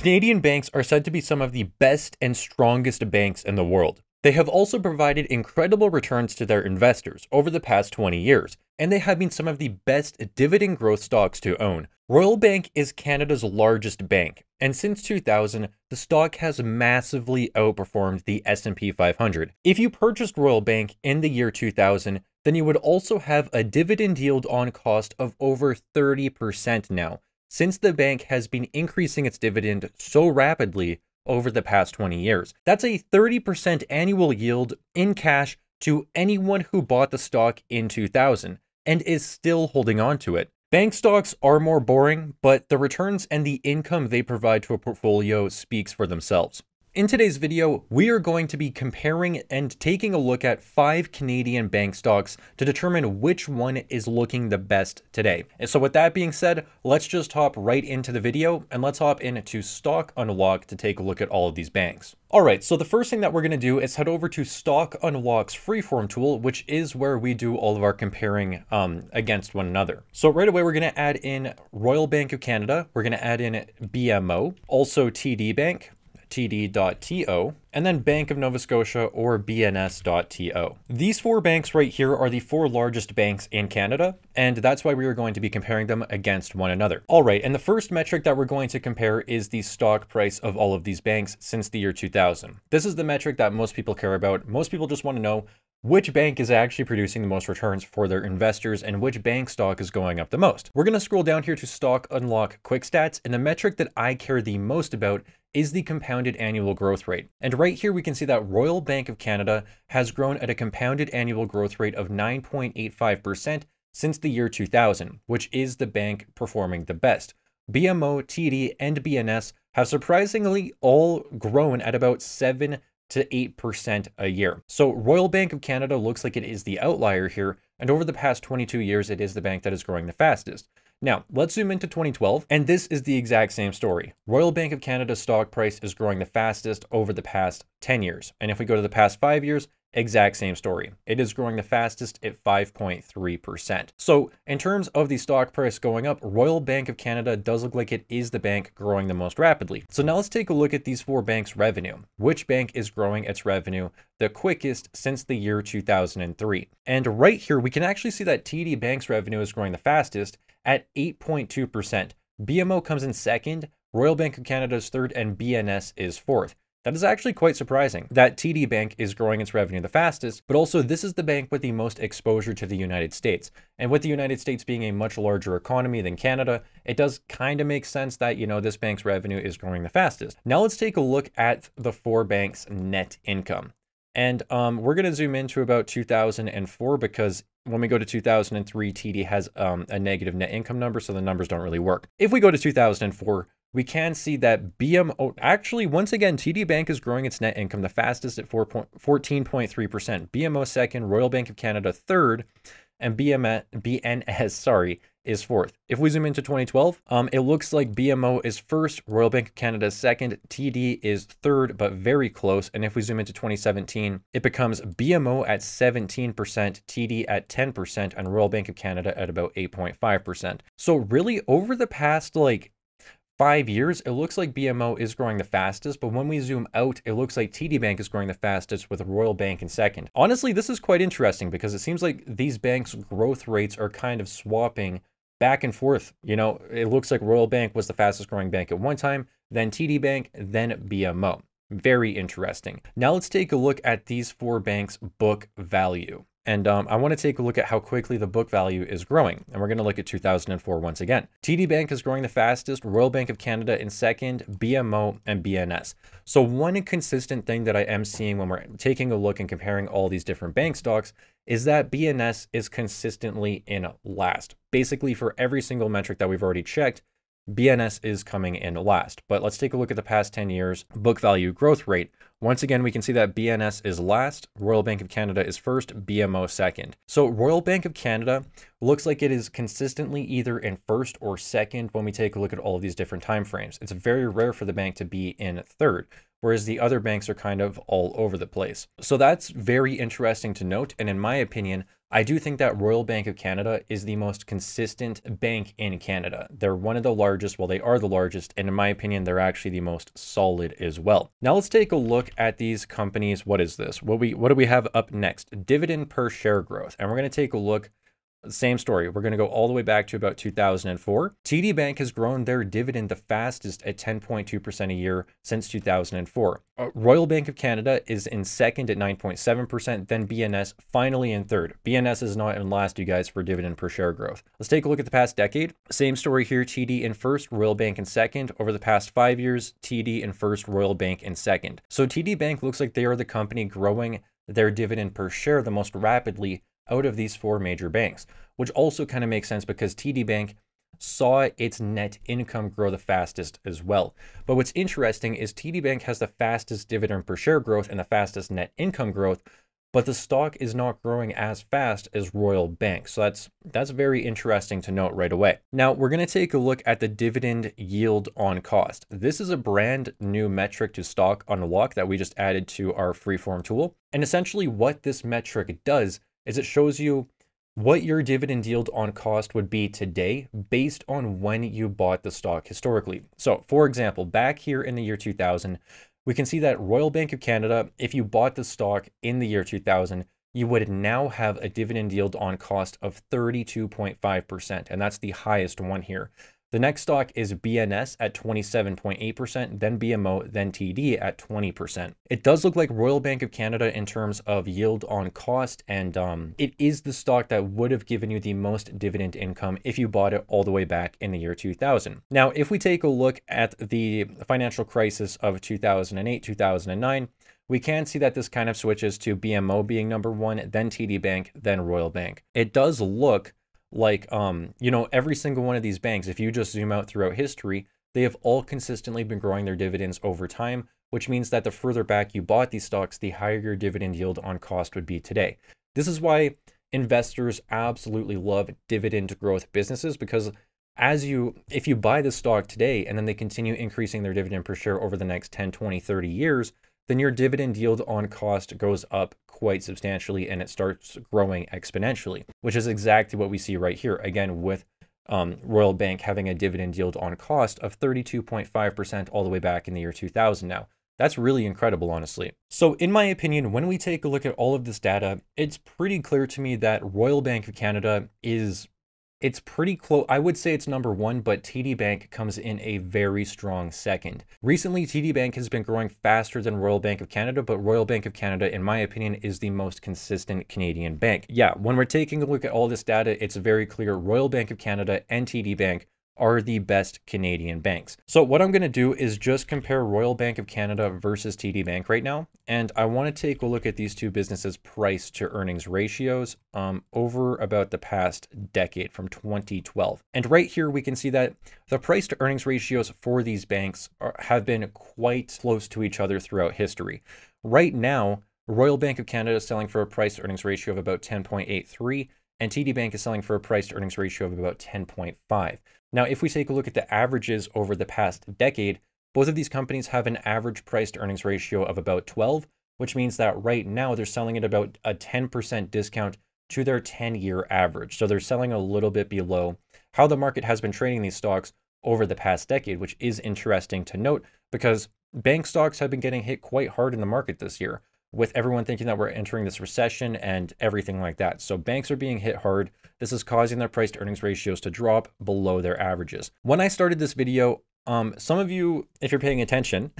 Canadian banks are said to be some of the best and strongest banks in the world. They have also provided incredible returns to their investors over the past 20 years, and they have been some of the best dividend growth stocks to own. Royal Bank is Canada's largest bank, and since 2000, the stock has massively outperformed the S&P 500. If you purchased Royal Bank in the year 2000, then you would also have a dividend yield on cost of over 30% now, since the bank has been increasing its dividend so rapidly over the past 20 years. That's a 30% annual yield in cash to anyone who bought the stock in 2000 and is still holding on to it. Bank stocks are more boring, but the returns and the income they provide to a portfolio speaks for themselves. In today's video, we are going to be comparing and taking a look at 5 Canadian bank stocks to determine which one is looking the best today. And so with that being said, let's just hop right into the video and let's hop into Stock Unlock to take a look at all of these banks. All right, so the first thing that we're going to do is head over to Stock Unlock's freeform tool, which is where we do all of our comparing against one another. So right away, we're going to add in Royal Bank of Canada. We're going to add in BMO, also TD Bank, TD.TO, and then Bank of Nova Scotia or BNS.TO. These 4 banks right here are the 4 largest banks in Canada, and that's why we are going to be comparing them against one another. All right, and the first metric that we're going to compare is the stock price of all of these banks since the year 2000. This is the metric that most people care about. Most people just want to know which bank is actually producing the most returns for their investors and which bank stock is going up the most. We're going to scroll down here to Stock Unlock Quick Stats, and the metric that I care the most about is the compounded annual growth rate. And right here, we can see that Royal Bank of Canada has grown at a compounded annual growth rate of 9.85% since the year 2000, which is the bank performing the best. BMO, TD, and BNS have surprisingly all grown at about 7 to 8% a year. So Royal Bank of Canada looks like it is the outlier here, and over the past 22 years, it is the bank that is growing the fastest. Now, let's zoom into 2012, and this is the exact same story. Royal Bank of Canada's stock price is growing the fastest over the past 10 years. And if we go to the past 5 years, exact same story. It is growing the fastest at 5.3%. So in terms of the stock price going up, Royal Bank of Canada does look like it is the bank growing the most rapidly. So now let's take a look at these 4 banks' revenue. Which bank is growing its revenue the quickest since the year 2003? And right here, we can actually see that TD Bank's revenue is growing the fastest at 8.2%. BMO comes in second, Royal Bank of Canada is third, and BNS is fourth. That is actually quite surprising that TD Bank is growing its revenue the fastest, but also this is the bank with the most exposure to the United States. And with the United States being a much larger economy than Canada, it does kind of make sense that, this bank's revenue is growing the fastest. Now let's take a look at the 4 banks' net income. And we're going to zoom into about 2004 because when we go to 2003, TD has a negative net income number, so the numbers don't really work. If we go to 2004, we can see that BMO, actually, once again, TD Bank is growing its net income the fastest at 14.3%. BMO second, Royal Bank of Canada third, and BNS, is fourth. If we zoom into 2012, it looks like BMO is first, Royal Bank of Canada is second, TD is third, but very close. And if we zoom into 2017, it becomes BMO at 17%, TD at 10%, and Royal Bank of Canada at about 8.5%. So really over the past 5 years, it looks like BMO is growing the fastest, but when we zoom out, it looks like TD Bank is growing the fastest with Royal Bank in second. Honestly, this is quite interesting because it seems like these banks' growth rates are kind of swapping back and forth. It looks like Royal Bank was the fastest growing bank at one time, then TD Bank, then BMO. Very interesting. Now let's take a look at these 4 banks' book value. And I want to take a look at how quickly the book value is growing. And we're going to look at 2004 once again. TD Bank is growing the fastest, Royal Bank of Canada in second, BMO, and BNS. So one consistent thing that I am seeing when we're taking a look and comparing all these different bank stocks is that BNS is consistently in last. Basically, for every single metric that we've already checked, BNS is coming in last. But let's take a look at the past 10 years book value growth rate. Once again, we can see that BNS is last, Royal Bank of Canada is first, BMO second. So Royal Bank of Canada looks like it is consistently either in first or second when we take a look at all of these different time frames. It's very rare for the bank to be in third, whereas the other banks are kind of all over the place. So that's very interesting to note. And in my opinion, I do think that Royal Bank of Canada is the most consistent bank in Canada. They're one of the largest, well, they are the largest, and in my opinion, they're actually the most solid as well. Now let's take a look at these companies. What is this? What do we have up next? Dividend per share growth. And we're going to take a look. Same story. We're going to go all the way back to about 2004. TD Bank has grown their dividend the fastest at 10.2% a year since 2004. Royal Bank of Canada is in second at 9.7%, then BNS finally in third. BNS is not in last, you guys, for dividend per share growth. Let's take a look at the past decade. Same story here. TD in first, Royal Bank in second. Over the past 5 years, TD in first, Royal Bank in second. So TD Bank looks like they are the company growing their dividend per share the most rapidly out of these 4 major banks, which also kind of makes sense because TD Bank saw its net income grow the fastest as well. But what's interesting is TD Bank has the fastest dividend per share growth and the fastest net income growth, but the stock is not growing as fast as Royal Bank. So that's very interesting to note right away. Now we're going to take a look at the dividend yield on cost. This is a brand new metric to Stock Unlock that we just added to our freeform tool. And essentially what this metric does is it shows you what your dividend yield on cost would be today based on when you bought the stock historically. So for example, back here in the year 2000, we can see that Royal Bank of Canada, if you bought the stock in the year 2000, you would now have a dividend yield on cost of 32.5%, and that's the highest one here. The next stock is BNS at 27.8%, then BMO, then TD at 20%. It does look like Royal Bank of Canada in terms of yield on cost, and it is the stock that would have given you the most dividend income if you bought it all the way back in the year 2000. Now, if we take a look at the financial crisis of 2008, 2009, we can see that this kind of switches to BMO being number one, then TD Bank, then Royal Bank. It does look like, every single one of these banks, if you just zoom out throughout history, they have all consistently been growing their dividends over time, which means that the further back you bought these stocks, the higher your dividend yield on cost would be today. This is why investors absolutely love dividend growth businesses, because if you buy the stock today and then they continue increasing their dividend per share over the next 10, 20, 30 years, then your dividend yield on cost goes up quite substantially and it starts growing exponentially, which is exactly what we see right here. Again, with Royal Bank having a dividend yield on cost of 32.5% all the way back in the year 2000 now. That's really incredible, honestly. So in my opinion, when we take a look at all of this data, it's pretty clear to me that Royal Bank of Canada it's pretty close. I would say it's number one, but TD Bank comes in a very strong second. Recently, TD Bank has been growing faster than Royal Bank of Canada, but Royal Bank of Canada, in my opinion, is the most consistent Canadian bank. Yeah, when we're taking a look at all this data, it's very clear Royal Bank of Canada and TD Bank are the best Canadian banks. So what I'm going to do is just compare Royal Bank of Canada versus TD Bank right now. And I want to take a look at these two businesses' price to earnings ratios over about the past decade from 2012. And right here, we can see that the price to earnings ratios for these banks have been quite close to each other throughout history. Right now, Royal Bank of Canada is selling for a price to earnings ratio of about 10.83, and TD Bank is selling for a price to earnings ratio of about 10.5. Now, if we take a look at the averages over the past decade, both of these companies have an average price to earnings ratio of about 12, which means that right now they're selling at about a 10% discount to their 10-year average. So they're selling a little bit below how the market has been trading these stocks over the past decade, which is interesting to note because bank stocks have been getting hit quite hard in the market this year, with everyone thinking that we're entering this recession and everything like that. So banks are being hit hard. This is causing their price to earnings ratios to drop below their averages. When I started this video, some of you, if you're paying attention,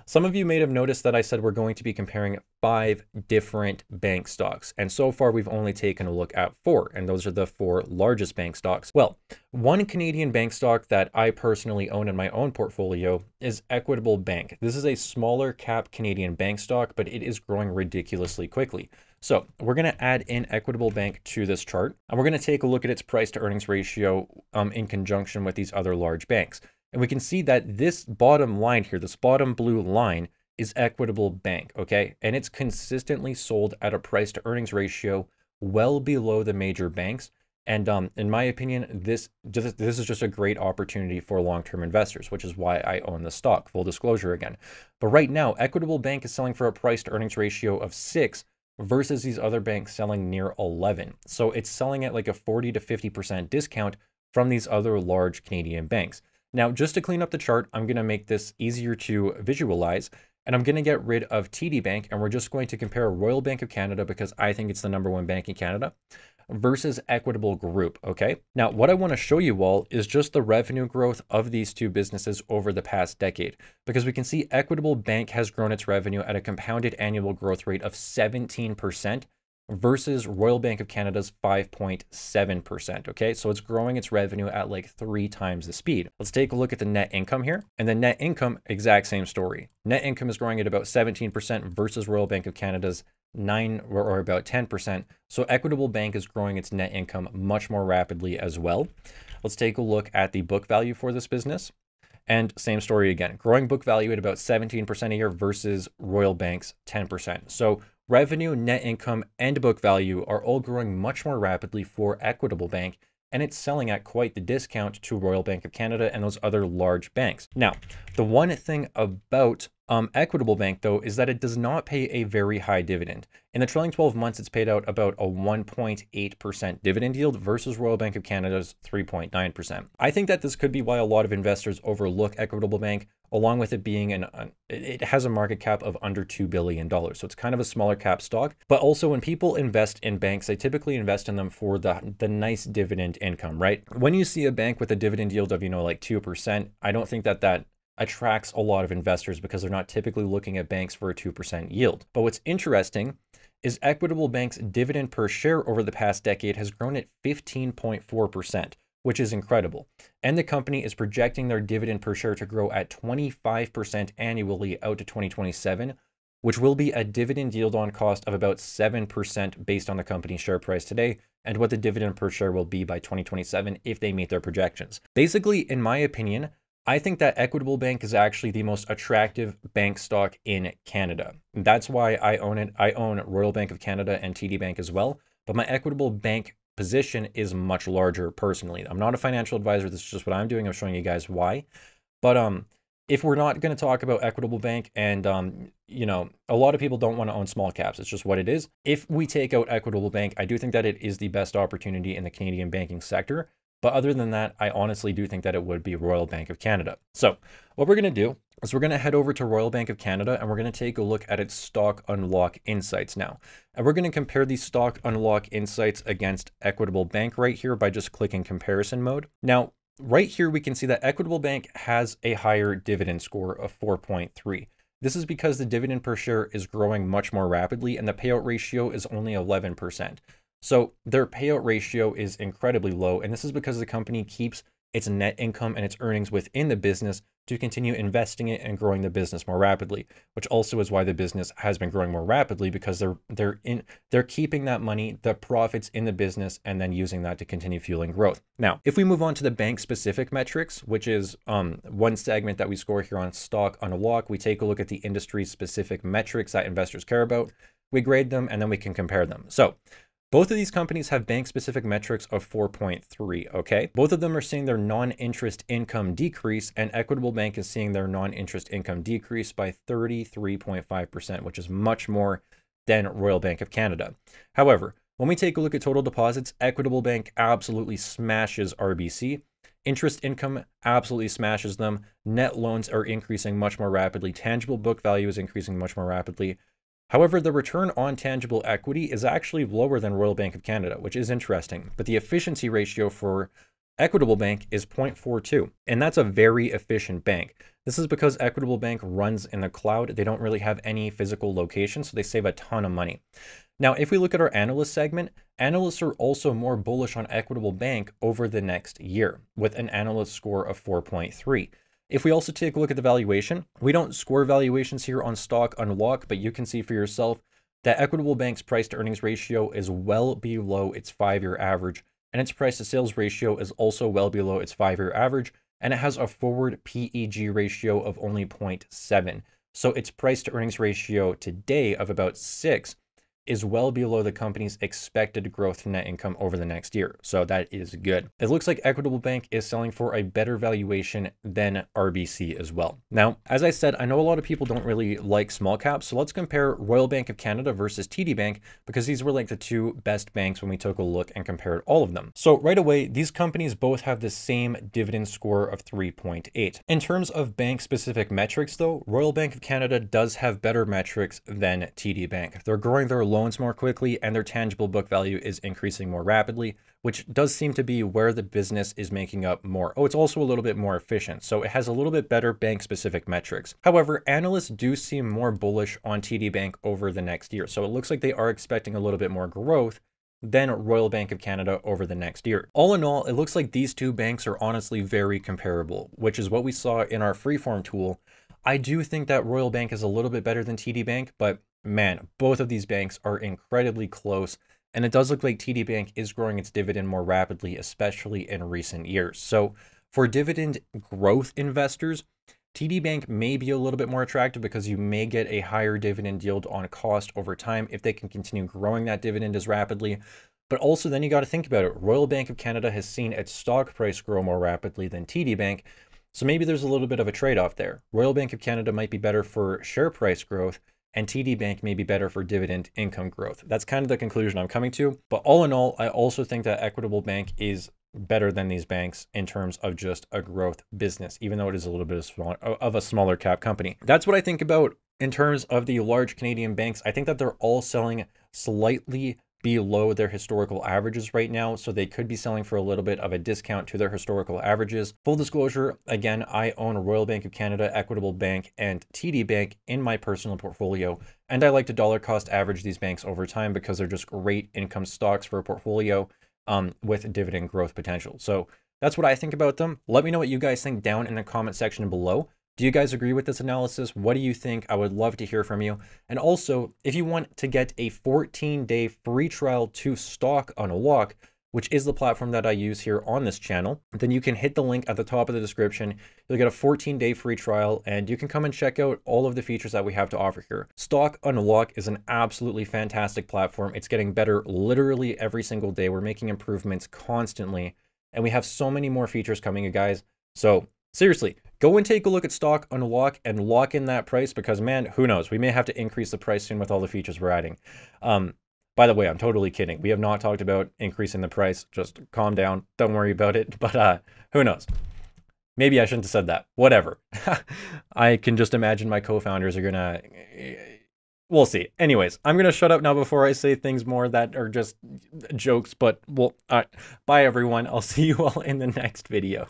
some of you may have noticed that I said we're going to be comparing 5 different bank stocks. And so far, we've only taken a look at 4, and those are the 4 largest bank stocks. Well, one Canadian bank stock that I personally own in my own portfolio is Equitable Bank. This is a smaller cap Canadian bank stock, but it is growing ridiculously quickly. So we're going to add in Equitable Bank to this chart, and we're going to take a look at its price to earnings ratio in conjunction with these other large banks. And we can see that this bottom line here, this bottom blue line, is Equitable Bank, okay? And it's consistently sold at a price to earnings ratio well below the major banks. And in my opinion, this is just a great opportunity for long-term investors, which is why I own the stock, full disclosure again. But right now, Equitable Bank is selling for a price to earnings ratio of 6, versus these other banks selling near 11. So it's selling at like a 40 to 50% discount from these other large Canadian banks. Now, just to clean up the chart, I'm going to make this easier to visualize, and I'm going to get rid of TD Bank, and we're just going to compare Royal Bank of Canada, because I think it's the #1 bank in Canada, versus Equitable Group, okay? Now, what I want to show you all is just the revenue growth of these two businesses over the past decade, because we can see Equitable Bank has grown its revenue at a compounded annual growth rate of 17%, versus Royal Bank of Canada's 5.7%, okay? So it's growing its revenue at like 3 times the speed. Let's take a look at the net income here. And the net income, exact same story. Net income is growing at about 17% versus Royal Bank of Canada's 9 or about 10%. So Equitable Bank is growing its net income much more rapidly as well. Let's take a look at the book value for this business. And same story again, growing book value at about 17% a year versus Royal Bank's 10%. So revenue, net income, and book value are all growing much more rapidly for Equitable Bank, and it's selling at quite the discount to Royal Bank of Canada and those other large banks. Now, the one thing about Equitable Bank, though, is that it does not pay a very high dividend. In the trailing 12 months, it's paid out about a 1.8% dividend yield versus Royal Bank of Canada's 3.9%. I think that this could be why a lot of investors overlook Equitable Bank, along with it being it has a market cap of under $2 billion. So it's kind of a smaller cap stock. But also when people invest in banks, they typically invest in them for the nice dividend income, right? When you see a bank with a dividend yield of, like 2%, I don't think that attracts a lot of investors, because they're not typically looking at banks for a 2% yield. But what's interesting is Equitable Bank's dividend per share over the past decade has grown at 15.4%, which is incredible. And the company is projecting their dividend per share to grow at 25% annually out to 2027, which will be a dividend yield on cost of about 7% based on the company's share price today, and what the dividend per share will be by 2027 if they meet their projections. Basically, in my opinion, I think that Equitable Bank is actually the most attractive bank stock in Canada. That's why I own it. I own Royal Bank of Canada and TD Bank as well, but my Equitable Bank position is much larger personally. I'm not a financial advisor. This is just what I'm doing. I'm showing you guys why. But if we're not going to talk about Equitable Bank, and a lot of people don't want to own small caps. It's just what it is. If we take out Equitable Bank, I do think that it is the best opportunity in the Canadian banking sector. But other than that, I honestly do think that it would be Royal Bank of Canada. So what we're going to do is we're going to head over to Royal Bank of Canada, and we're going to take a look at its stock unlock insights now. And we're going to compare these stock unlock insights against Equitable Bank right here by just clicking comparison mode. Now, right here, we can see that Equitable Bank has a higher dividend score of 4.3. This is because the dividend per share is growing much more rapidly, and the payout ratio is only 11%. So their payout ratio is incredibly low, and this is because the company keeps its net income and its earnings within the business to continue investing it and growing the business more rapidly, which also is why the business has been growing more rapidly, because they're keeping that money, the profits in the business, and then using that to continue fueling growth. Now, if we move on to the bank specific metrics, which is one segment that we score here on Stock Unlock, we take a look at the industry specific metrics that investors care about, we grade them, and then we can compare them. So both of these companies have bank-specific metrics of 4.3, okay? Both of them are seeing their non-interest income decrease, and Equitable Bank is seeing their non-interest income decrease by 33.5%, which is much more than Royal Bank of Canada. However, when we take a look at total deposits, Equitable Bank absolutely smashes RBC. Interest income absolutely smashes them. Net loans are increasing much more rapidly. Tangible book value is increasing much more rapidly. However, the return on tangible equity is actually lower than Royal Bank of Canada, which is interesting. But the efficiency ratio for Equitable Bank is 0.42, and that's a very efficient bank. This is because Equitable Bank runs in the cloud. They don't really have any physical location, so they save a ton of money. Now, if we look at our analyst segment, analysts are also more bullish on Equitable Bank over the next year, with an analyst score of 4.3. If we also take a look at the valuation, we don't score valuations here on Stock Unlock, but you can see for yourself that Equitable Bank's price to earnings ratio is well below its 5-year average, and its price to sales ratio is also well below its 5-year average, and it has a forward PEG ratio of only 0.7. So its price to earnings ratio today of about 6 is well below the company's expected growth in net income over the next year. So that is good. It looks like Equitable Bank is selling for a better valuation than RBC as well. Now, as I said, I know a lot of people don't really like small caps. So let's compare Royal Bank of Canada versus TD Bank, because these were like the two best banks when we took a look and compared all of them. So right away, these companies both have the same dividend score of 3.8. In terms of bank specific metrics though, Royal Bank of Canada does have better metrics than TD Bank. They're growing their loans more quickly and their tangible book value is increasing more rapidly, which does seem to be where the business is making up more. Oh, it's also a little bit more efficient. So it has a little bit better bank specific metrics. However, analysts do seem more bullish on TD Bank over the next year. So it looks like they are expecting a little bit more growth than Royal Bank of Canada over the next year. All in all, it looks like these two banks are honestly very comparable, which is what we saw in our freeform tool. I do think that Royal Bank is a little bit better than TD Bank, but man, both of these banks are incredibly close. And it does look like TD Bank is growing its dividend more rapidly, especially in recent years. So for dividend growth investors, TD Bank may be a little bit more attractive because you may get a higher dividend yield on cost over time if they can continue growing that dividend as rapidly. But also then you got to think about it. Royal Bank of Canada has seen its stock price grow more rapidly than TD Bank. So maybe there's a little bit of a trade-off there. Royal Bank of Canada might be better for share price growth, and TD Bank may be better for dividend income growth. That's kind of the conclusion I'm coming to. But all in all, I also think that Equitable Bank is better than these banks in terms of just a growth business, even though it is a little bit of a smaller cap company. That's what I think about in terms of the large Canadian banks. I think that they're all selling slightly below their historical averages right now, so they could be selling for a little bit of a discount to their historical averages. Full disclosure, again, I own Royal Bank of Canada, Equitable Bank, and TD Bank in my personal portfolio, and I like to dollar cost average these banks over time because they're just great income stocks for a portfolio with dividend growth potential. So that's what I think about them. Let me know what you guys think down in the comment section below. Do you guys agree with this analysis? What do you think? I would love to hear from you. And also, if you want to get a 14-day free trial to Stock Unlock, which is the platform that I use here on this channel, then you can hit the link at the top of the description. You'll get a 14-day free trial and you can come and check out all of the features that we have to offer here. Stock Unlock is an absolutely fantastic platform. It's getting better literally every single day. We're making improvements constantly and we have so many more features coming, you guys. So seriously, go and take a look at Stock Unlock and lock in that price because, man, who knows? We may have to increase the price soon with all the features we're adding. By the way, I'm totally kidding. We have not talked about increasing the price. Just calm down. Don't worry about it. But who knows? Maybe I shouldn't have said that. Whatever. I can just imagine my co-founders are going to... We'll see. Anyways, I'm going to shut up now before I say things more that are just jokes. But, well, bye, everyone. I'll see you all in the next video.